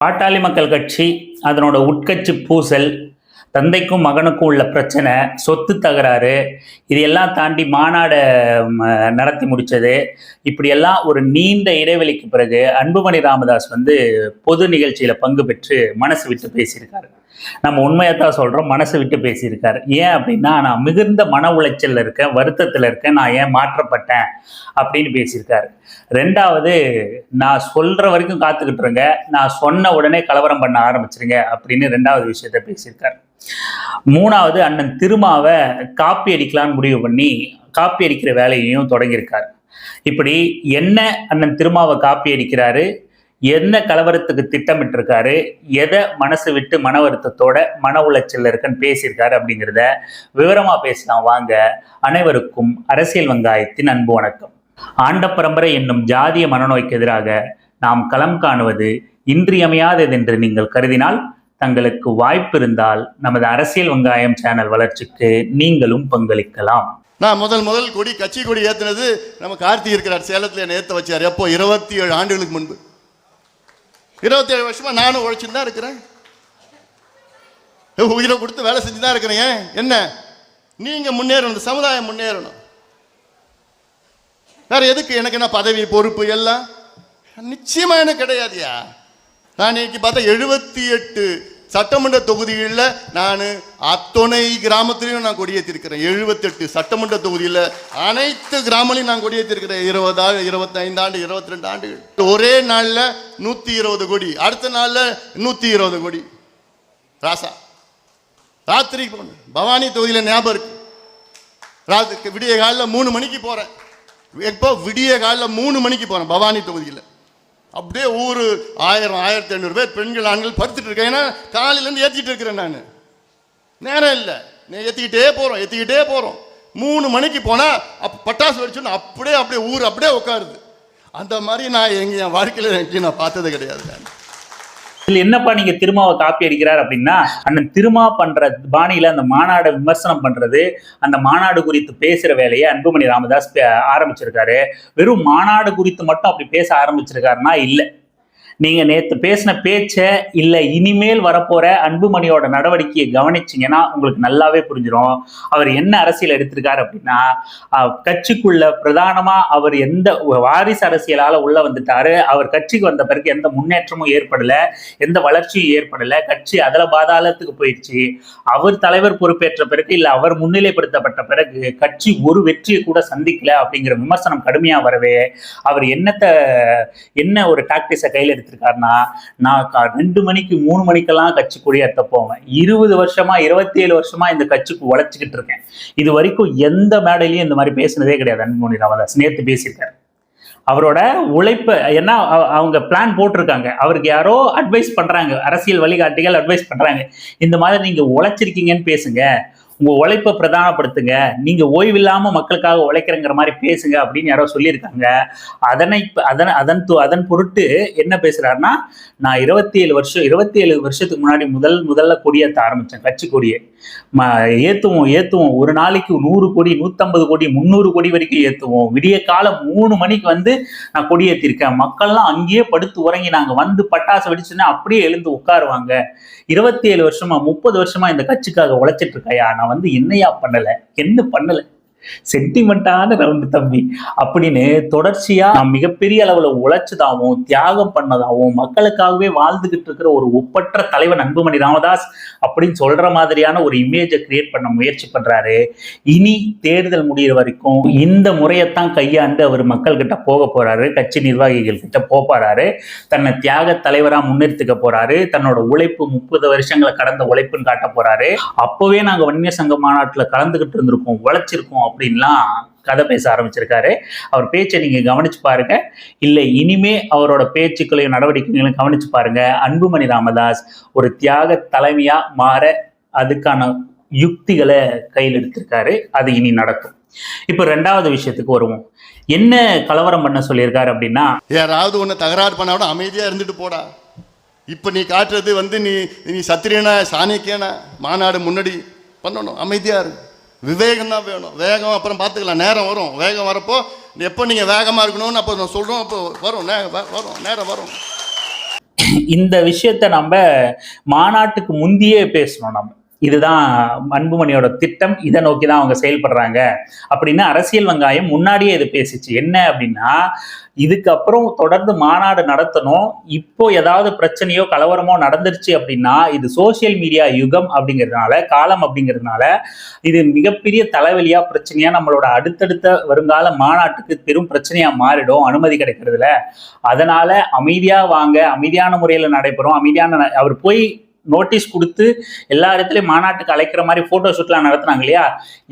பாட்டாளி மக்கள் கட்சி அதனோட உட்கட்சி பூசல், தந்தைக்கும் மகனுக்கும் உள்ள பிரச்சனை, சொத்து தகராறு, இது எல்லாம் தாண்டி மாநாட நடத்தி முடிச்சது. இப்படியெல்லாம் ஒரு நீண்ட இடைவெளிக்கு பிறகு அன்புமணி ராமதாஸ் பொது நிகழ்ச்சியில பங்கு பெற்று மனசு விட்டு பேசியிருக்காரு. நம்ம உண்மையத்தான் சொல்றோம், மனசு விட்டு பேசியிருக்காரு. ஏன் அப்படின்னா, நான் மிகுந்த மன உளைச்சல்ல இருக்கேன், வருத்தத்துல இருக்கேன், நான் ஏன் மாற்றப்பட்டேன் அப்படின்னு பேசியிருக்காரு. ரெண்டாவது, நான் சொல்ற வரைக்கும் காத்துக்கிட்டு இருங்க, நான் சொன்ன உடனே கலவரம் பண்ண ஆரம்பிச்சிருங்க அப்படின்னு ரெண்டாவது விஷயத்த பேசியிருக்காரு. மூணாவது, அண்ணன் திருமாவை காப்பி அடிக்கலான்னு முடிவு பண்ணி காப்பி அடிக்கிற வேலையையும் தொடங்கியிருக்காரு. இப்படி என்ன அண்ணன் திருமாவை காப்பி அடிக்கிறாரு, என்ன கலவரத்துக்கு திட்டமிட்டு இருக்காரு, எதை மனசு விட்டு மன வருத்தத்தோட மன உளைச்சல்ல இருக்குன்னு பேசியிருக்காரு அப்படிங்கிறத விவரமா பேசலாம் வாங்க. அனைவருக்கும் அரசியல் வெங்காயத்தின் அன்பு வணக்கம். ஆண்ட பரம்பரை என்னும் ஜாதிய மனநோய்க்கு எதிராக நாம் களம் காணுவது இன்றியமையாதது என்று நீங்கள் கருதினால், தங்களுக்கு வாய்ப்பு இருந்தால் நமது அரசியல் வெங்காயம் சேனல் வளர்ச்சிக்கு நீங்களும் பங்களிக்கலாம். நான் முதல் கொடி, கட்சி கொடி ஏற்றினது நம்ம கார்த்தி இருக்கிறார், சேலத்தில் ஏற்ற வச்சார். எப்போ? 27 ஆண்டுகளுக்கு முன்பு. 27 வருஷமா நானும் உழைச்சுட்டு தான் இருக்கிறேன், உயிரை கொடுத்து வேலை செஞ்சு தான் இருக்கிறேன். என்ன, நீங்க முன்னேறணும், சமுதாயம் முன்னேறணும். வேற எதுக்கு எனக்கு என்ன பதவி பொறுப்பு எல்லாம் நிச்சயமா எனக்கு கிடையாதுயா. நான் இன்னைக்கு பார்த்தா 78 சட்டமன்ற தொகுதிகளில் நான் அத்துணை கிராமத்திலையும் நான் கொடியேற்றிருக்கிறேன். 78 சட்டமன்ற தொகுதியில் அனைத்து கிராமங்களையும் நான் கொடியேற்றிருக்கிறேன். 20 ஆண்டு, 25 ஆண்டு, 22 ஆண்டுகள். ஒரே நாளில் 120 கொடி, அடுத்த நாளில் 120 கொடி. ராசா ராத்திரிக்கு போனேன், பவானி தொகுதியில் ஞாபகம் இருக்கு. ராத்திரி விடிய காலில் 3 மணிக்கு போகிறேன். எப்போ? விடிய காலில் 3 மணிக்கு போகிறேன் பவானி தொகுதியில். அப்படியே ஊர் 1000, 1500 பேர் பெண்கள் ஆண்கள் படுத்துட்டு இருக்கேன். ஏன்னா காலையிலேருந்து ஏற்றிட்டு இருக்கிறேன். நான் நேரம் இல்லை, ஏற்றிக்கிட்டே போகிறோம். 3 மணிக்கு போனால் பட்டாசு வெடிச்சோன்னு அப்படியே ஊர் அப்படியே உட்காருது. அந்த மாதிரி நான் என் வாழ்க்கையில் எங்கேயும் நான் பார்த்தது கிடையாது. இதுல என்னப்பா நீங்க திருமாவை காப்பி அடிக்கிறார் அப்படின்னா, அண்ணன் திருமா பண்ற பாணியில அந்த மாநாடு விமர்சனம் பண்றது, அந்த மாநாடு குறித்து பேசுற வேலையை அன்புமணி ராமதாஸ் ஆரம்பிச்சிருக்காரு. வெறும் மாநாடு குறித்து மட்டும் அப்படி பேச ஆரம்பிச்சிருக்காருன்னா இல்லை, நீங்க நேற்று பேசின பேச்ச இல்ல இனிமேல் வரப்போற அன்புமணியோட நடவடிக்கையை கவனிச்சிங்கன்னா உங்களுக்கு நல்லாவே புரிஞ்சிடும். அவர் என்ன அரசியல் எடுத்திருக்காரு அப்படின்னா, கட்சிக்குள்ள பிரதானமா அவர் எந்த வாரிசு அரசியலால உள்ள வந்துட்டாரு. அவர் கட்சிக்கு வந்த பிறகு எந்த முன்னேற்றமும் ஏற்படல, எந்த வளர்ச்சியும் ஏற்படல, கட்சி அதல பாதாளத்துக்கு போயிடுச்சு. அவர் தலைவர் பொறுப்பேற்ற பிறகு இல்ல அவர் முன்னிலைப்படுத்தப்பட்ட பிறகு கட்சி ஒரு வெற்றியை கூட சந்திக்கல அப்படிங்கிற விமர்சனம் கடுமையா வரவே, அவர் என்ன ஒரு டாக்டிஸை கையில் எடுத்து இருக்காருன்னா, நான் 2 மணிக்கு 3 மணிக்கெல்லாம் கட்சி கொடியேற்ற போவேன். 20 வருஷமா 27 வருஷமா இந்த கட்சிக்கு உழைச்சிக்கிட்டு இருக்கேன். இது வரைக்கும் எந்த மேடையிலையும் இந்த மாதிரி பேசினதே கிடையாது. அன்புமணி ராமதாஸ் நேற்று பேசியிருக்காரு. அவரோட உழைப்பு என்ன, அவங்க பிளான் போட்டிருக்காங்க, அவருக்கு யாரோ அட்வைஸ் பண்றாங்க, அரசியல் வழிகாட்டிகள் அட்வைஸ் பண்றாங்க, இந்த மாதிரி நீங்க உழைச்சிருக்கீங்கன்னு பேசுங்க, உங்க உழைப்பை பிரதானப்படுத்துங்க, நீங்க ஓய்வில்லாம மக்களுக்காக உழைக்கிறங்கிற மாதிரி பேசுங்க அப்படின்னு யாரோ சொல்லியிருக்காங்க. அதன் பொருட்டு என்ன பேசுறாருன்னா, நான் 27 வருஷத்துக்கு முன்னாடி முதல்ல கொடியேற்ற ஆரம்பிச்சேன். கட்சி கொடியை ஏத்துவோம், ஒரு நாளைக்கு 100 கோடி, 150 கோடி, 300 கோடி வரைக்கும் ஏத்துவோம். விடிய காலம் 3 மணிக்கு நான் கொடியேற்றிருக்கேன். மக்கள்லாம் அங்கேயே படுத்து உறங்கி நாங்க பட்டாசு வெடிச்சுன்னா அப்படியே எழுந்து உட்காருவாங்க. 27 வருஷமா 30 வருஷமா இந்த கட்சிக்காக உழைச்சிட்டு இருக்கையா, நான் என்னையா என்ன பண்ணல, சென்டிமெண்டான ரவுண்டு தம்பி அப்படின்னு தொடர்ச்சியா மிகப்பெரிய அளவுல உழைச்சதாகவும் தியாகம் பண்ணதாகவும் மக்களுக்காகவே வாழ்ந்துகிட்டு இருக்கிற ஒரு ஒப்பற்ற தலைவன் அன்புமணி ராமதாஸ் அப்படின்னு சொல்ற மாதிரியான ஒரு இமேஜை கிரியேட் பண்ண முயற்சி பண்றாரு. இனி தேர்தல் முடிகிற வரைக்கும் இந்த முறையத்தான் கையாண்டு அவர் மக்கள் கிட்ட போக போறாரு, கட்சி நிர்வாகிகள் கிட்ட போறாரு, தன்னை தியாக தலைவரா முன்னிறுத்திக்க போறாரு, தன்னோட உழைப்பு 30 வருஷங்களை கடந்த உழைப்புன்னு காட்ட போறாரு. அப்பவே நாங்க வன்னிய சங்க மாநாட்டுல கலந்துகிட்டு இருந்திருக்கோம், உழைச்சிருக்கோம் அப்படின்லாம் கதை பேச ஆரம்பிச்சிருக்காரு. அவர் பேச்சை நீங்க கவனிச்சு பாருங்க, இல்லை இனிமே அவரோட பேச்சுக்களையும் நடவடிக்கைகளையும் கவனிச்சு பாருங்க. அன்புமணி ராமதாஸ் ஒரு தியாக தலைமையா மாற அதுக்கான யுக்திகளை கையில் எடுத்திருக்காரு. அது இனி நடக்கும். இப்ப 2வது விஷயத்துக்கு வருவோம். என்ன கலவரம் பண்ண சொல்லியிருக்காரு அப்படின்னா, யாராவது ஒண்ணு தகராறு பண்ண விட அமைதியா இருந்துட்டு போடா. இப்ப நீ காட்டுறது நீ சத்திரியனா சாணிக்கியனா, மாநாடு முன்னாடி பண்ணணும், அமைதியா இருக்கு. விவேகம் தான் வேணும். வேகம் அப்புறம் பார்த்துக்கலாம், நேரம் வரும். வேகம் வரப்போ எப்போ நீங்கள் வேகமாக இருக்கணும்னு அப்போ நான் சொல்கிறோம், அப்போ வரும், நேரம் வரும். இந்த விஷயத்த நம்ம மாநாட்டுக்கு முந்தியே பேசணும். நம்ம இதுதான் அன்புமணியோட திட்டம், இதை நோக்கி தான் அவங்க செயல்படுறாங்க அப்படின்னு அரசியல் வெங்காயம் முன்னாடியே இது பேசிச்சு. என்ன அப்படின்னா, இதுக்கப்புறம் தொடர்ந்து மாநாடு நடத்தணும், இப்போ ஏதாவது பிரச்சனையோ கலவரமோ நடந்துருச்சு அப்படின்னா இது சோசியல் மீடியா யுகம் அப்படிங்கிறதுனால, காலம் அப்படிங்கிறதுனால இது மிகப்பெரிய தலைவலியா பிரச்சனையா நம்மளோட அடுத்தடுத்த வருங்கால மாநாட்டுக்கு பெரும் பிரச்சனையா மாறிடும் அனுமதி கிடைக்கிறதுல. அதனால அமைதியா வாங்க, அமைதியான முறையில் நடைபெறும், அமைதியான அவர் போய் நோட்டீஸ் கொடுத்து எல்லா இடத்துலையும் மாநாட்டுக்கு அழைக்கிற மாதிரி போட்டோ ஷூட்லாம் நடத்துனாங்க இல்லையா,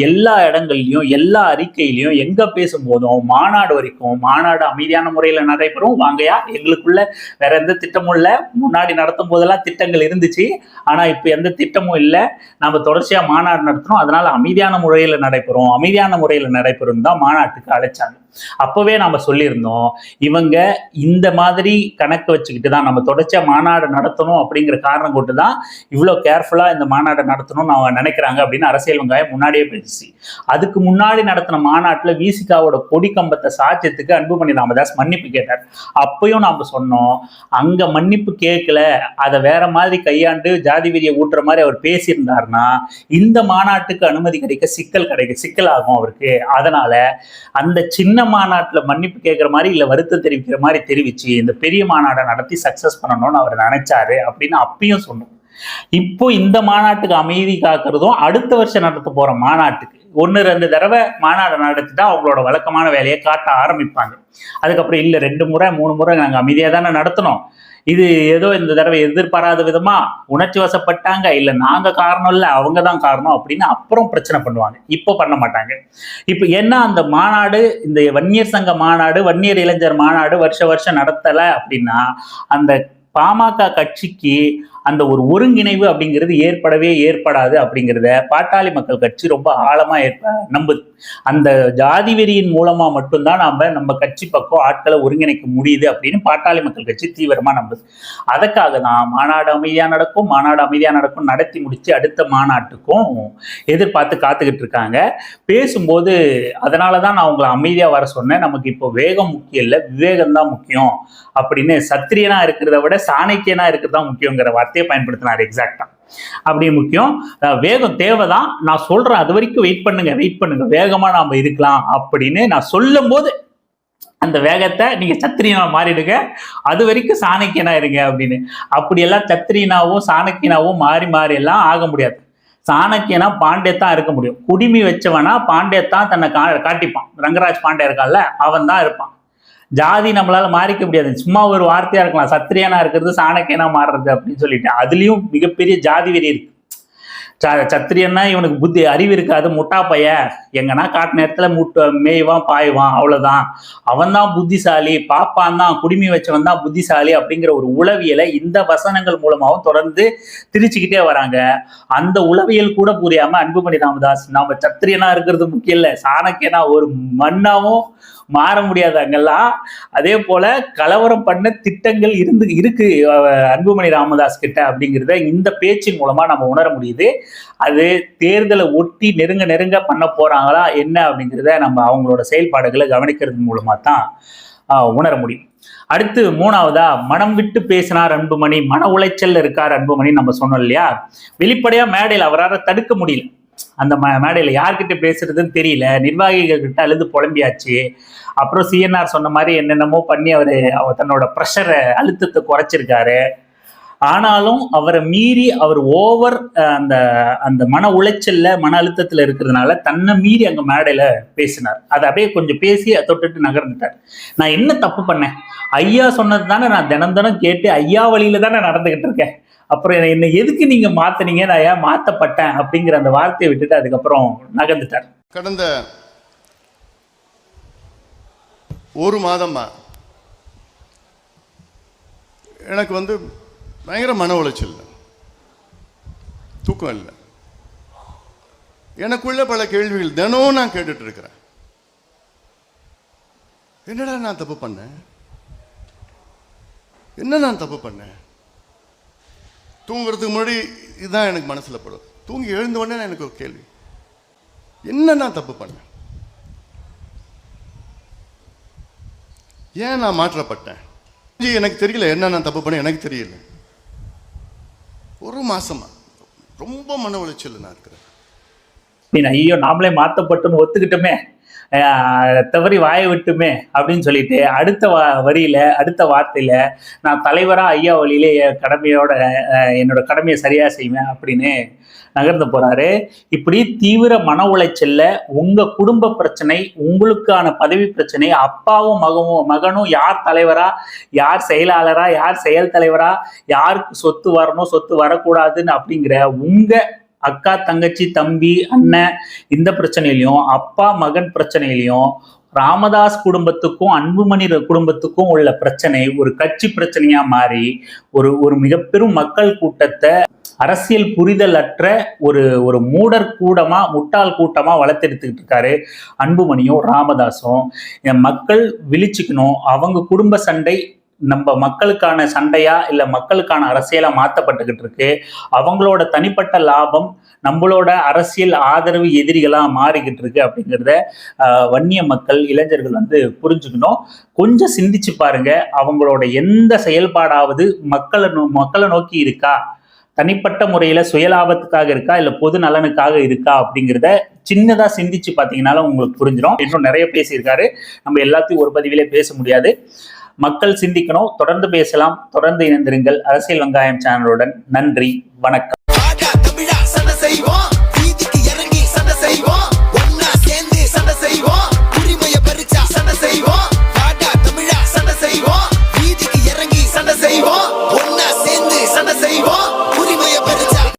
எல்லா இடங்கள்லையும் எல்லா அறிக்கையிலையும் எங்க பேசும்போதும் மாநாடு வரைக்கும் மாநாடு அமைதியான முறையில் நடைபெறும், வாங்கயா, எங்களுக்குள்ள வேற எந்த திட்டமும் இல்லை, முன்னாடி நடத்தும் போதெல்லாம் திட்டங்கள் இருந்துச்சு, ஆனா இப்ப எந்த திட்டமும் இல்லை, நம்ம தொடர்ச்சியா மாநாடு நடத்தணும், அதனால அமைதியான முறையில் நடைபெறும், அமைதியான முறையில் நடைபெறும் தான் மாநாட்டுக்கு அழைச்சாங்க. அப்பவே நாம சொல்லியிருந்தோம், இவங்க இந்த மாதிரி கணக்கு வச்சுக்கிட்டு தான் நம்ம தொடர்ச்சியா மாநாடு நடத்தணும் அப்படிங்கிற காரணம் கொண்டு தான் இவ்வளவு கேர்ஃபுல்லா இந்த மாநாட்டை நடத்தணும்னு அவங்க நினைக்கிறாங்க அப்படின்னு அரசியல் வெங்காயம் முன்னாடியே பேசி. அதுக்கு முன்னாடி நடத்தின மாநாட்டுல விசிகாவோட கொடி கம்பத்தை சாட்சியத்துக்கு அன்புமணி ராமதாஸ் மன்னிப்பு கேட்டார். அப்பயும் நாம சொன்னோம், அங்க மன்னிப்பு கேட்கல, அதை வேற மாதிரி கையாண்டு ஜாதி வெறியை ஊட்டுற மாதிரி அவர் பேசியிருந்தாருன்னா இந்த மாநாட்டுக்கு அனுமதி கிடைக்க சிக்கலாகும் அவருக்கு. அதனால அந்த சின்ன மாநாட்டுல மன்னிப்பு கேட்கிற மாதிரி இல்ல வருத்தம் தெரிவிக்கிற மாதிரி தெரிவிச்சு இந்த பெரிய மாநாட்டை நடத்தி சக்சஸ் பண்ணணும்னு அவர் நினைச்சாரு அப்படின்னு அப்பயும் சொன்னோம். இப்போ இந்த மாநாட்டுக்கு அமைதி காக்கிறதும் அடுத்த வருஷம் நடத்த போற மாநாட்டுக்கு 1-2 தடவை மாநாடு நடத்திட்டா அவங்களோட வழக்கமான வேலையை காட்ட ஆரம்பிப்பாங்க. அதுக்கப்புறம் இல்ல 2 முறை 3 முறை நாங்க அமைதியா தானே நடத்தணும், இது ஏதோ இந்த தடவை எதிர்பாராத விதமா உணர்ச்சி வசப்பட்டாங்க, இல்ல நாங்க காரணம் இல்ல அவங்க தான் காரணம் அப்படின்னு அப்புறம் பிரச்சனை பண்ணுவாங்க. இப்போ பண்ண மாட்டாங்க. இப்போ என்ன, அந்த மாநாடு, இந்த வன்னியர் சங்க மாநாடு, வன்னியர் இளைஞர் மாநாடு வருஷம் நடத்தல அப்படின்னா அந்த பாமக கட்சிக்கு அந்த ஒரு ஒருங்கிணைவு அப்படிங்கிறது ஏற்படாது அப்படிங்கிறத பாட்டாளி மக்கள் கட்சி ரொம்ப ஆழமா நம்புது. அந்த ஜாதி வெறியின் மூலமா மட்டும்தான் நம்ம கட்சி பக்கம் ஆட்களை ஒருங்கிணைக்க முடியுது அப்படின்னு பாட்டாளி மக்கள் கட்சி தீவிரமா நம்புது. அதுக்காக தான் மாநாடு அமைதியா நடக்கும் நடத்தி முடிச்சு அடுத்த மாநாட்டுக்கும் எதிர்பார்த்து காத்துக்கிட்டு இருக்காங்க. பேசும்போது அதனாலதான் நான் உங்களை அமைதியா வர சொன்னேன், நமக்கு இப்போ வேகம் முக்கியம் இல்லை, விவேகம் தான் முக்கியம் அப்படின்னு, சத்திரியனா இருக்கிறத விட சாணக்கியனா இருக்கிறது தான் முக்கியங்கிற வார்த்தையை பயன்படுத்தினார். எக்ஸாக்டா அப்படி முக்கியம், வேகம் தேவைதான், நான் சொல்றேன், அது வரைக்கும் வெயிட் பண்ணுங்க, வேகமா நாம இருக்கலாம் அப்படின்னு நான் சொல்லும் போது அந்த வேகத்தை நீங்க சத்திரியனா மாறிடுங்க, அது வரைக்கும் சாணக்கியனா இருங்க அப்படின்னு. அப்படியெல்லாம் சத்திரியனாவும் சாணக்கியனாவும் மாறி எல்லாம் ஆக முடியாது. சாணக்கியனா பாண்டேத்தான் இருக்க முடியும். குடிமி வச்சவனா பாண்டேத்தான் தன்னை காட்டிப்பான். ரங்கராஜ் பாண்டே இருக்கான்ல, அவன் தான் இருப்பான். ஜாதி நம்மளால மாறிக்க முடியாது. சும்மா ஒரு வார்த்தையா இருக்கலாம், சத்திரியனா இருக்கிறது சாணக்கியனா மாறுறது அப்படின்னு சொல்லிட்டு. அதுலயும் மிகப்பெரிய ஜாதி வெறி இருக்கு. சத்திரியன்னா இவனுக்கு புத்தி அறிவு இருக்காது, முட்டா பைய, எங்கன்னா காட்டு நேரத்துல மேய்வான் பாய்வான், அவ்வளவுதான், அவன் தான் புத்திசாலி, பாப்பான் தான் குடிமி வச்சவன் தான் புத்திசாலி அப்படிங்கிற ஒரு உளவியலை இந்த வசனங்கள் மூலமாகவும் தொடர்ந்து திரிச்சுக்கிட்டே வராங்க. அந்த உளவியல் கூட புரியாம அன்புமணி ராமதாஸ் நாம சத்திரியனா இருக்கிறது முக்கியம் இல்லை, சாணக்கியனா ஒரு மண்ணாவும் மாற முடியாது அங்கெல்லாம். அதே போல கலவரம் பண்ண திட்டங்கள் இருக்கு அன்புமணி ராமதாஸ் கிட்ட அப்படிங்கிறத இந்த பேச்சின் மூலமா நம்ம உணர முடியுது. அது தேர்தலை ஒட்டி நெருங்க பண்ண போறாங்களா என்ன அப்படிங்கிறத நம்ம அவங்களோட செயல்பாடுகளை கவனிக்கிறது மூலமா தான் உணர முடியும். அடுத்து 3வதா மனம் விட்டு பேசினார் அன்புமணி, மன உளைச்சல் இருக்கார் அன்புமணி நம்ம சொன்னோம் இல்லையா. வெளிப்படையா மேடையில் அவரால் தடுக்க முடியல, அந்த மேடையில யார்கிட்ட பேசுறதுன்னு தெரியல, நிர்வாகிகள் கிட்ட அழுது புலம்பியாச்சு. அப்புறம் சிஎன்ஆர் சொன்ன மாதிரி என்னென்னமோ பண்ணி அவர் தன்னோட ப்ரெஷரை அழுத்தத்தை குறைச்சிருக்காரு. ஆனாலும் அவரை மீறி அவர் ஓவர் அந்த மன உளைச்சல்ல மன அழுத்தத்துல இருக்கிறதுனால தன்னை மீறி அங்க மேடையில பேசினார். அதை அப்படியே கொஞ்சம் பேசி தொட்டுட்டு நகர்ந்துட்டார். நான் என்ன தப்பு பண்ணேன், ஐயா சொன்னது தானே நான் தினம் கேட்டு ஐயா வழியில தானே நடந்துகிட்டு இருக்கேன், அப்புறம் என்ன எதுக்கு நீங்க மாத்தினீங்க, நான் ஏன் மாத்தப்பட்டேன் அப்படிங்கிற அந்த வார்த்தையை விட்டுட்டு அதுக்கப்புறம் நகர்ந்துட்டார். கடந்த ஒரு மாதமா எனக்கு பயங்கர மன உளைச்சல், தூக்கம் இல்லை, எனக்குள்ள பல கேள்விகள் தினம் நான் கேட்டுட்டு இருக்கிறேன். என்னடா நான் தப்பு பண்ணேன், என்ன நான் தப்பு பண்ணேன்? தூங்குறதுக்கு முன்னாடி இதுதான் எனக்கு மனசுல படும். தூங்கி எழுந்த உடனே எனக்கு ஒரு கேள்வி, என்ன நான் தப்பு பண்ணேன், ஏன் நான் மாற்றப்பட்டேன், எனக்கு தெரியல என்ன நான் தப்பு பண்ண எனக்கு தெரியல. ஒரு மாசமா ரொம்ப மன உளைச்சல் நான் இருக்கிறேன். ஐயோ நாமளே மாத்தப்பட்டுன்னு ஒத்துக்கிட்டோமே, தவறி வாய விட்டுமே அப்படின்னு சொல்லிட்டு அடுத்த வரியில அடுத்த வார்த்தையில நான் தலைவரா ஐயா வழியிலே என்னோட கடமையை சரியா செய்வேன் அப்படின்னு நகர்ந்து போறாரு. இப்படி தீவிர மன உளைச்சல்ல உங்க குடும்ப பிரச்சனை, உங்களுக்கான பதவி பிரச்சனை, அப்பாவும் மகனும் யார் தலைவரா, யார் செயலாளரா, யார் செயல் தலைவரா, யாருக்கு சொத்து வரணும் சொத்து வரக்கூடாதுன்னு அப்படிங்கிற உங்க அக்கா தங்கச்சி தம்பி அண்ணன் இந்த பிரச்சனையிலையும், அப்பா மகன் பிரச்சனையிலையும், ராமதாஸ் குடும்பத்துக்கும் அன்புமணி குடும்பத்துக்கும் உள்ள பிரச்சனை ஒரு கட்சி பிரச்சனையா மாறி ஒரு மிக பெரும் மக்கள் கூட்டத்தை அரசியல் புரிதல் அற்ற ஒரு மூடர் கூட்டமா முட்டாள் கூட்டமா வளர்த்தெடுத்துக்கிட்டு இருக்காரு அன்புமணியும் ராமதாஸும். மக்கள் விழிச்சுக்கணும். அவங்க குடும்ப சண்டை நம்ம மக்களுக்கான சண்டையா இல்ல மக்களுக்கான அரசியலா மாத்தப்பட்டுக்கிட்டு இருக்கு. அவங்களோட தனிப்பட்ட லாபம் நம்மளோட அரசியல் ஆதரவு எதிரிகளா மாறிக்கிட்டு இருக்கு அப்படிங்கிறத வன்னிய மக்கள் இளைஞர்கள் புரிஞ்சுக்கணும். கொஞ்சம் சிந்திச்சு பாருங்க. அவங்களோட எந்த செயல்பாடாவது மக்களை நோக்கி இருக்கா, தனிப்பட்ட முறையில சுயலாபத்துக்காக இருக்கா இல்ல பொது நலனுக்காக இருக்கா அப்படிங்கிறத சின்னதா சிந்திச்சு பாத்தீங்கன்னாலும் உங்களுக்கு புரிஞ்சிடும். இன்னும் நிறைய பேசியிருக்காரு, நம்ம எல்லாத்தையும் ஒரு பதிவிலே பேச முடியாது. மக்கள் சிந்திக்கணும். தொடர்ந்து பேசலாம். தொடர்ந்து இணைந்திருங்கள் அரசியல் வெங்காயம் சேனலுடன். நன்றி, வணக்கம்.